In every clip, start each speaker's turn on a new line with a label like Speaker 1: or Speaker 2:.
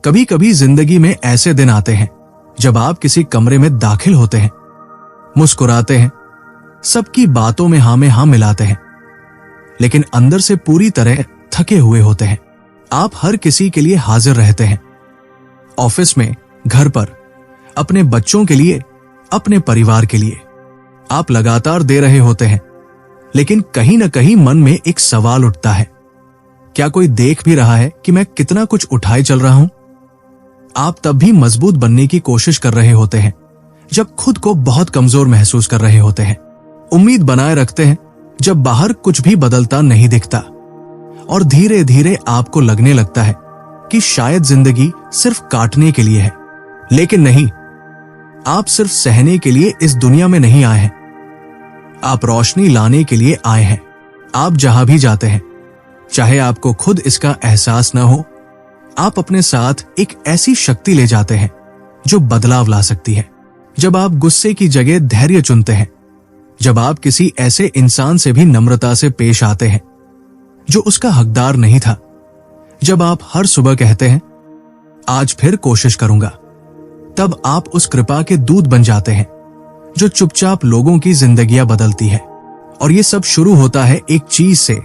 Speaker 1: कभी कभी जिंदगी में ऐसे दिन आते हैं जब आप किसी कमरे में दाखिल होते हैं, मुस्कुराते हैं, सबकी बातों में हाँ मिलाते हैं, लेकिन अंदर से पूरी तरह थके हुए होते हैं। आप हर किसी के लिए हाजिर रहते हैं, ऑफिस में, घर पर, अपने बच्चों के लिए, अपने परिवार के लिए। आप लगातार दे रहे होते हैं, लेकिन कहीं ना कहीं मन में एक सवाल उठता है, क्या कोई देख भी रहा है कि मैं कितना कुछ उठाए चल रहा हूं? आप तब भी मजबूत बनने की कोशिश कर रहे होते हैं जब खुद को बहुत कमजोर महसूस कर रहे होते हैं। उम्मीद बनाए रखते हैं जब बाहर कुछ भी बदलता नहीं दिखता, और धीरे धीरे आपको लगने लगता है कि शायद जिंदगी सिर्फ काटने के लिए है। लेकिन नहीं, आप सिर्फ सहने के लिए इस दुनिया में नहीं आए हैं, आप रोशनी लाने के लिए आए हैं। आप जहां भी जाते हैं, चाहे आपको खुद इसका एहसास न हो, आप अपने साथ एक ऐसी शक्ति ले जाते हैं जो बदलाव ला सकती है। जब आप गुस्से की जगह धैर्य चुनते हैं, जब आप किसी ऐसे इंसान से भी नम्रता से पेश आते हैं जो उसका हकदार नहीं था, जब आप हर सुबह कहते हैं आज फिर कोशिश करूंगा, तब आप उस कृपा के दूत बन जाते हैं जो चुपचाप लोगों की जिंदगियां बदलती है। और ये सब शुरू होता है एक चीज से,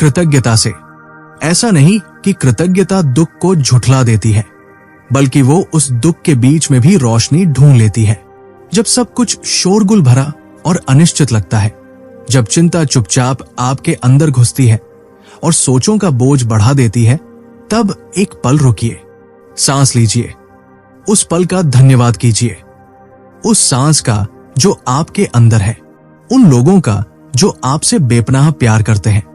Speaker 1: कृतज्ञता से। ऐसा नहीं कि कृतज्ञता दुख को झुठला देती है, बल्कि वो उस दुख के बीच में भी रोशनी ढूंढ लेती है। जब सब कुछ शोरगुल भरा और अनिश्चित लगता है, जब चिंता चुपचाप आपके अंदर घुसती है और सोचों का बोझ बढ़ा देती है, तब एक पल रुकिए, सांस लीजिए, उस पल का धन्यवाद कीजिए, उस सांस का जो आपके अंदर है, उन लोगों का जो आपसे बेपनाह प्यार करते हैं,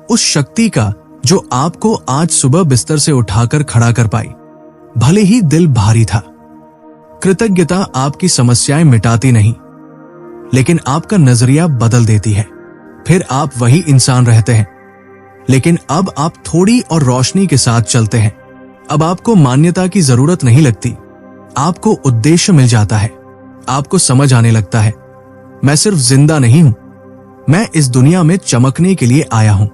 Speaker 1: उस शक्ति का जो आपको आज सुबह बिस्तर से उठाकर खड़ा कर पाई, भले ही दिल भारी था। कृतज्ञता आपकी समस्याएं मिटाती नहीं, लेकिन आपका नजरिया बदल देती है। फिर आप वही इंसान रहते हैं, लेकिन अब आप थोड़ी और रोशनी के साथ चलते हैं। अब आपको मान्यता की जरूरत नहीं लगती, आपको उद्देश्य मिल जाता है। आपको समझ आने लगता है, मैं सिर्फ जिंदा नहीं हूं, मैं इस दुनिया में चमकने के लिए आया हूं।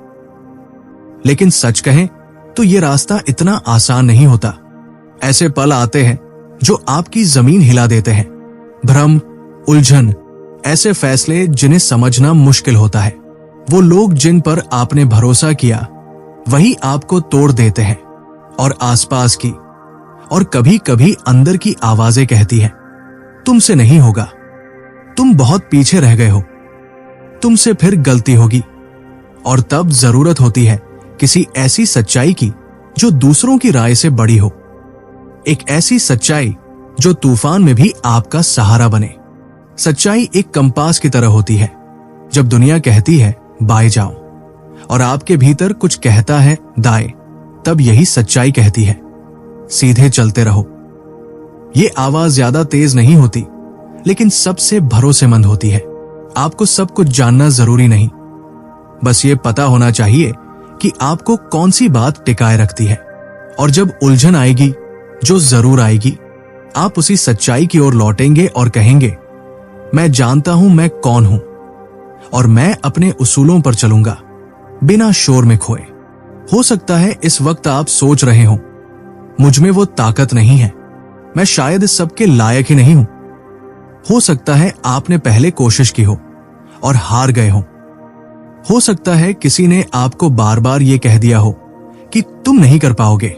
Speaker 1: लेकिन सच कहें तो यह रास्ता इतना आसान नहीं होता। ऐसे पल आते हैं जो आपकी जमीन हिला देते हैं। भ्रम, उलझन, ऐसे फैसले जिन्हें समझना मुश्किल होता है। वो लोग जिन पर आपने भरोसा किया, वही आपको तोड़ देते हैं। और आसपास की और कभी कभी अंदर की आवाजें कहती हैं, तुमसे नहीं होगा, तुम बहुत पीछे रह गए हो, तुमसे फिर गलती होगी। और तब जरूरत होती है किसी ऐसी सच्चाई की जो दूसरों की राय से बड़ी हो, एक ऐसी सच्चाई जो तूफान में भी आपका सहारा बने। सच्चाई एक कंपास की तरह होती है। जब दुनिया कहती है बाएं जाओ और आपके भीतर कुछ कहता है दाएं, तब यही सच्चाई कहती है सीधे चलते रहो। ये आवाज ज्यादा तेज नहीं होती, लेकिन सबसे भरोसेमंद होती है। आपको सब कुछ जानना जरूरी नहीं, बस ये पता होना चाहिए कि आपको कौन सी बात टिकाए रखती है। और जब उलझन आएगी, जो जरूर आएगी, आप उसी सच्चाई की ओर लौटेंगे और कहेंगे, मैं जानता हूं मैं कौन हूं और मैं अपने उसूलों पर चलूंगा, बिना शोर में खोए। हो सकता है इस वक्त आप सोच रहे हो, मुझ में वो ताकत नहीं है, मैं शायद इस सब के लायक ही नहीं हूं। हो सकता है आपने पहले कोशिश की हो और हार गए हो सकता है किसी ने आपको बार बार ये कह दिया हो कि तुम नहीं कर पाओगे।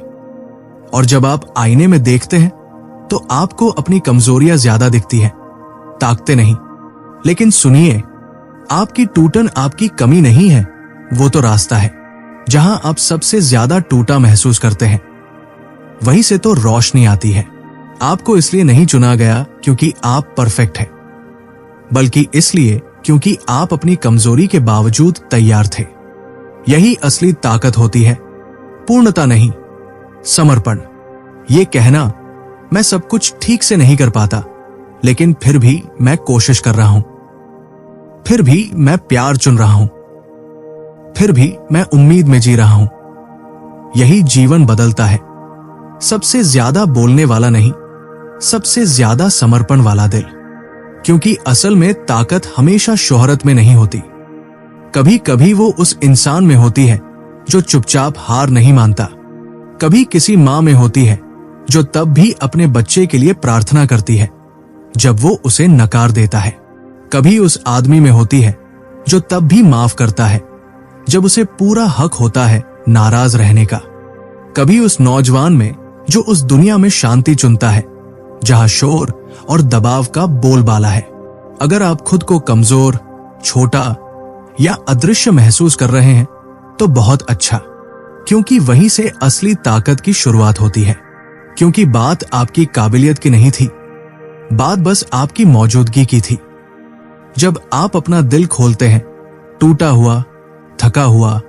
Speaker 1: और जब आप आईने में देखते हैं तो आपको अपनी कमजोरियां ज्यादा दिखती हैं, ताकतें नहीं। लेकिन सुनिए, आपकी टूटन आपकी कमी नहीं है, वो तो रास्ता है। जहां आप सबसे ज्यादा टूटा महसूस करते हैं, वहीं से तो रोशनी आती है। आपको इसलिए नहीं चुना गया क्योंकि आप परफेक्ट हैं, बल्कि इसलिए क्योंकि आप अपनी कमजोरी के बावजूद तैयार थे। यही असली ताकत होती है, पूर्णता नहीं, समर्पण। ये कहना, मैं सब कुछ ठीक से नहीं कर पाता, लेकिन फिर भी मैं कोशिश कर रहा हूं, फिर भी मैं प्यार चुन रहा हूं, फिर भी मैं उम्मीद में जी रहा हूं। यही जीवन बदलता है। सबसे ज्यादा बोलने वाला नहीं, सबसे ज्यादा समर्पण वाला दिल। क्योंकि असल में ताकत हमेशा शोहरत में नहीं होती, कभी कभी वो उस इंसान में होती है जो चुपचाप हार नहीं मानता। कभी किसी मां में होती है जो तब भी अपने बच्चे के लिए प्रार्थना करती है जब वो उसे नकार देता है। कभी उस आदमी में होती है जो तब भी माफ करता है जब उसे पूरा हक होता है नाराज रहने का। कभी उस नौजवान में जो उस दुनिया में शांति चुनता है जहां शोर और दबाव का बोलबाला है। अगर आप खुद को कमजोर, छोटा या अदृश्य महसूस कर रहे हैं तो बहुत अच्छा, क्योंकि वहीं से असली ताकत की शुरुआत होती है। क्योंकि बात आपकी काबिलियत की नहीं थी, बात बस आपकी मौजूदगी की थी। जब आप अपना दिल खोलते हैं, टूटा हुआ, थका हुआ,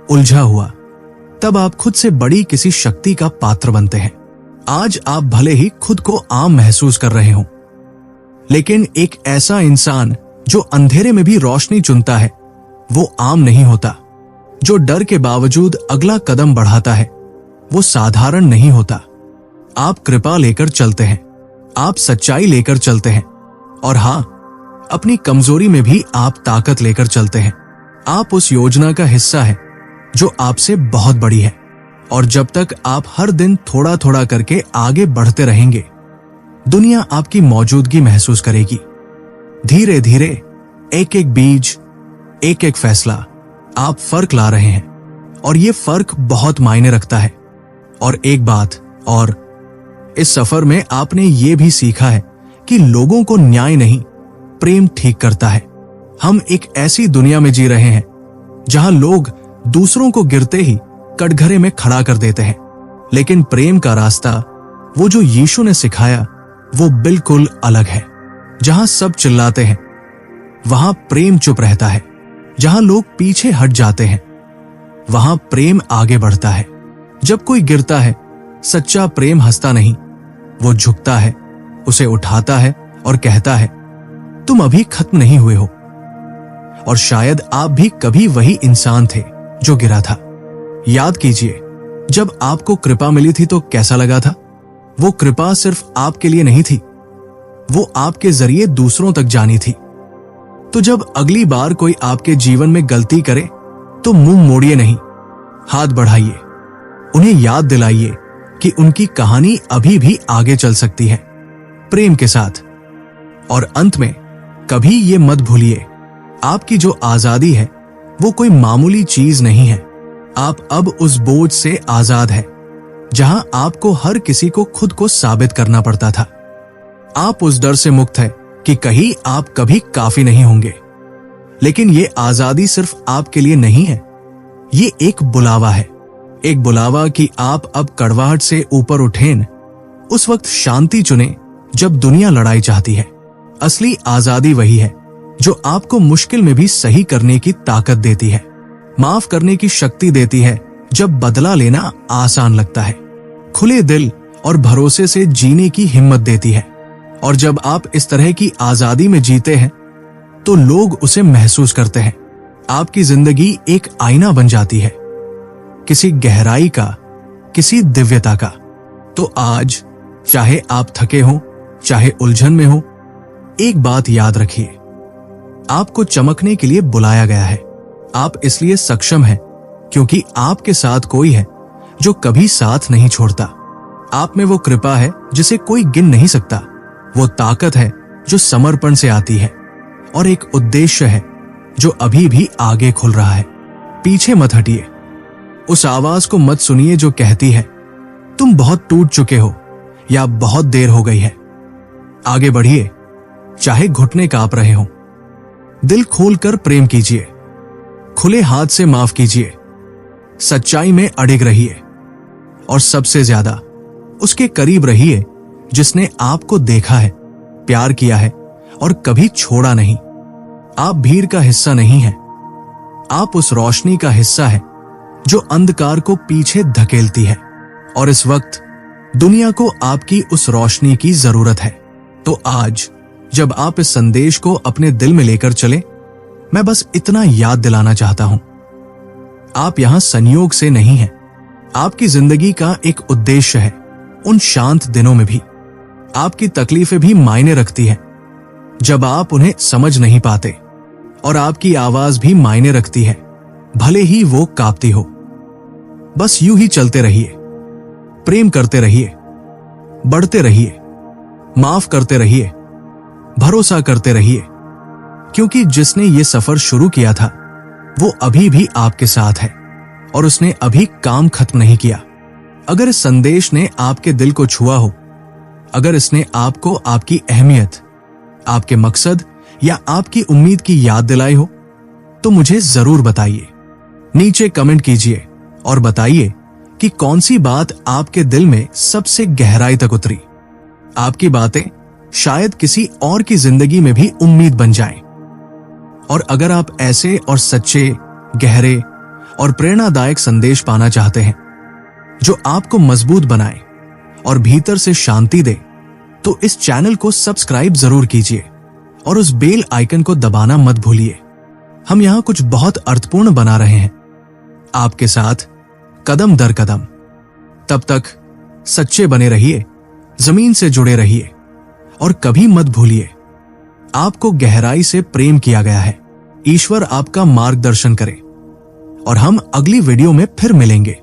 Speaker 1: उलझा हुआ, तब आप खुद से बड़ी किसी शक्ति का पात्र बनते हैं। आज आप भले ही खुद को आम महसूस कर रहे हो, लेकिन एक ऐसा इंसान जो अंधेरे में भी रोशनी चुनता है वो आम नहीं होता। जो डर के बावजूद अगला कदम बढ़ाता है वो साधारण नहीं होता। आप कृपा लेकर चलते हैं, आप सच्चाई लेकर चलते हैं, और हां, अपनी कमजोरी में भी आप ताकत लेकर चलते हैं। आप उस योजना का हिस्सा है जो आपसे बहुत बड़ी है, और जब तक आप हर दिन थोड़ा थोड़ा करके आगे बढ़ते रहेंगे, दुनिया आपकी मौजूदगी महसूस करेगी। धीरे धीरे, एक एक बीज, एक एक फैसला, आप फर्क ला रहे हैं, और ये फर्क बहुत मायने रखता है। और एक बात और, इस सफर में आपने ये भी सीखा है कि लोगों को न्याय नहीं, प्रेम ठीक करता है। हम एक ऐसी दुनिया में जी रहे हैं जहां लोग दूसरों को गिरते ही कटघरे में खड़ा कर देते हैं, लेकिन प्रेम का रास्ता, वो जो यीशु ने सिखाया, वो बिल्कुल अलग है। जहां सब चिल्लाते हैं वहां प्रेम चुप रहता है। जहां लोग पीछे हट जाते हैं वहां प्रेम आगे बढ़ता है। जब कोई गिरता है, सच्चा प्रेम हंसता नहीं, वो झुकता है, उसे उठाता है और कहता है, तुम अभी खत्म नहीं हुए हो। और शायद आप भी कभी वही इंसान थे जो गिरा था। याद कीजिए, जब आपको कृपा मिली थी तो कैसा लगा था? वो कृपा सिर्फ आपके लिए नहीं थी, वो आपके जरिए दूसरों तक जानी थी। तो जब अगली बार कोई आपके जीवन में गलती करे तो मुंह मोड़िए नहीं, हाथ बढ़ाइए, उन्हें याद दिलाइए कि उनकी कहानी अभी भी आगे चल सकती है, प्रेम के साथ। और अंत में, कभी ये मत भूलिए, आपकी जो आजादी है वो कोई मामूली चीज नहीं है। आप अब उस बोझ से आजाद है जहां आपको हर किसी को खुद को साबित करना पड़ता था। आप उस डर से मुक्त है कि कहीं आप कभी काफी नहीं होंगे। लेकिन ये आजादी सिर्फ आपके लिए नहीं है, ये एक बुलावा है। एक बुलावा कि आप अब कड़वाहट से ऊपर उठें, उस वक्त शांति चुने जब दुनिया लड़ाई चाहती है। असली आजादी वही है जो आपको मुश्किल में भी सही करने की ताकत देती है, माफ करने की शक्ति देती है जब बदला लेना आसान लगता है, खुले दिल और भरोसे से जीने की हिम्मत देती है। और जब आप इस तरह की आजादी में जीते हैं तो लोग उसे महसूस करते हैं। आपकी जिंदगी एक आईना बन जाती है, किसी गहराई का, किसी दिव्यता का। तो आज, चाहे आप थके हो, चाहे उलझन में हो, एक बात याद रखिए, आपको चमकने के लिए बुलाया गया है। आप इसलिए सक्षम हैं क्योंकि आपके साथ कोई है जो कभी साथ नहीं छोड़ता। आप में वो कृपा है जिसे कोई गिन नहीं सकता, वो ताकत है जो समर्पण से आती है, और एक उद्देश्य है जो अभी भी आगे खुल रहा है। पीछे मत हटिए, उस आवाज को मत सुनिए जो कहती है तुम बहुत टूट चुके हो या बहुत देर हो गई है। आगे बढ़िए, चाहे घुटने कांप रहे हो। दिल खोलकर प्रेम कीजिए, खुले हाथ से माफ कीजिए, सच्चाई में अडिग रहिए, और सबसे ज्यादा उसके करीब रहिए जिसने आपको देखा है, प्यार किया है और कभी छोड़ा नहीं। आप भीड़ का हिस्सा नहीं है, आप उस रोशनी का हिस्सा है जो अंधकार को पीछे धकेलती है। और इस वक्त दुनिया को आपकी उस रोशनी की जरूरत है। तो आज जब आप इस संदेश को अपने दिल में लेकर चले, मैं बस इतना याद दिलाना चाहता हूं, आप यहां संयोग से नहीं हैं। आपकी जिंदगी का एक उद्देश्य है। उन शांत दिनों में भी आपकी तकलीफें भी मायने रखती हैं, जब आप उन्हें समझ नहीं पाते, और आपकी आवाज भी मायने रखती है, भले ही वो कांपती हो। बस यूं ही चलते रहिए, प्रेम करते रहिए, बढ़ते रहिए, माफ करते रहिए, भरोसा करते रहिए, क्योंकि जिसने ये सफर शुरू किया था वो अभी भी आपके साथ है और उसने अभी काम खत्म नहीं किया। अगर इस संदेश ने आपके दिल को छुआ हो, अगर इसने आपको आपकी अहमियत, आपके मकसद या आपकी उम्मीद की याद दिलाई हो, तो मुझे जरूर बताइए। नीचे कमेंट कीजिए और बताइए कि कौन सी बात आपके दिल में सबसे गहराई तक उतरी। आपकी बातें शायद किसी और की जिंदगी में भी उम्मीद बन जाएं। और अगर आप ऐसे और सच्चे, गहरे और प्रेरणादायक संदेश पाना चाहते हैं जो आपको मजबूत बनाए और भीतर से शांति दे, तो इस चैनल को सब्सक्राइब जरूर कीजिए और उस बेल आइकन को दबाना मत भूलिए। हम यहां कुछ बहुत अर्थपूर्ण बना रहे हैं, आपके साथ कदम दर कदम। तब तक सच्चे बने रहिए, जमीन से जुड़े रहिए और कभी मत भूलिए, आपको गहराई से प्रेम किया गया है। ईश्वर आपका मार्गदर्शन करे और हम अगली वीडियो में फिर मिलेंगे।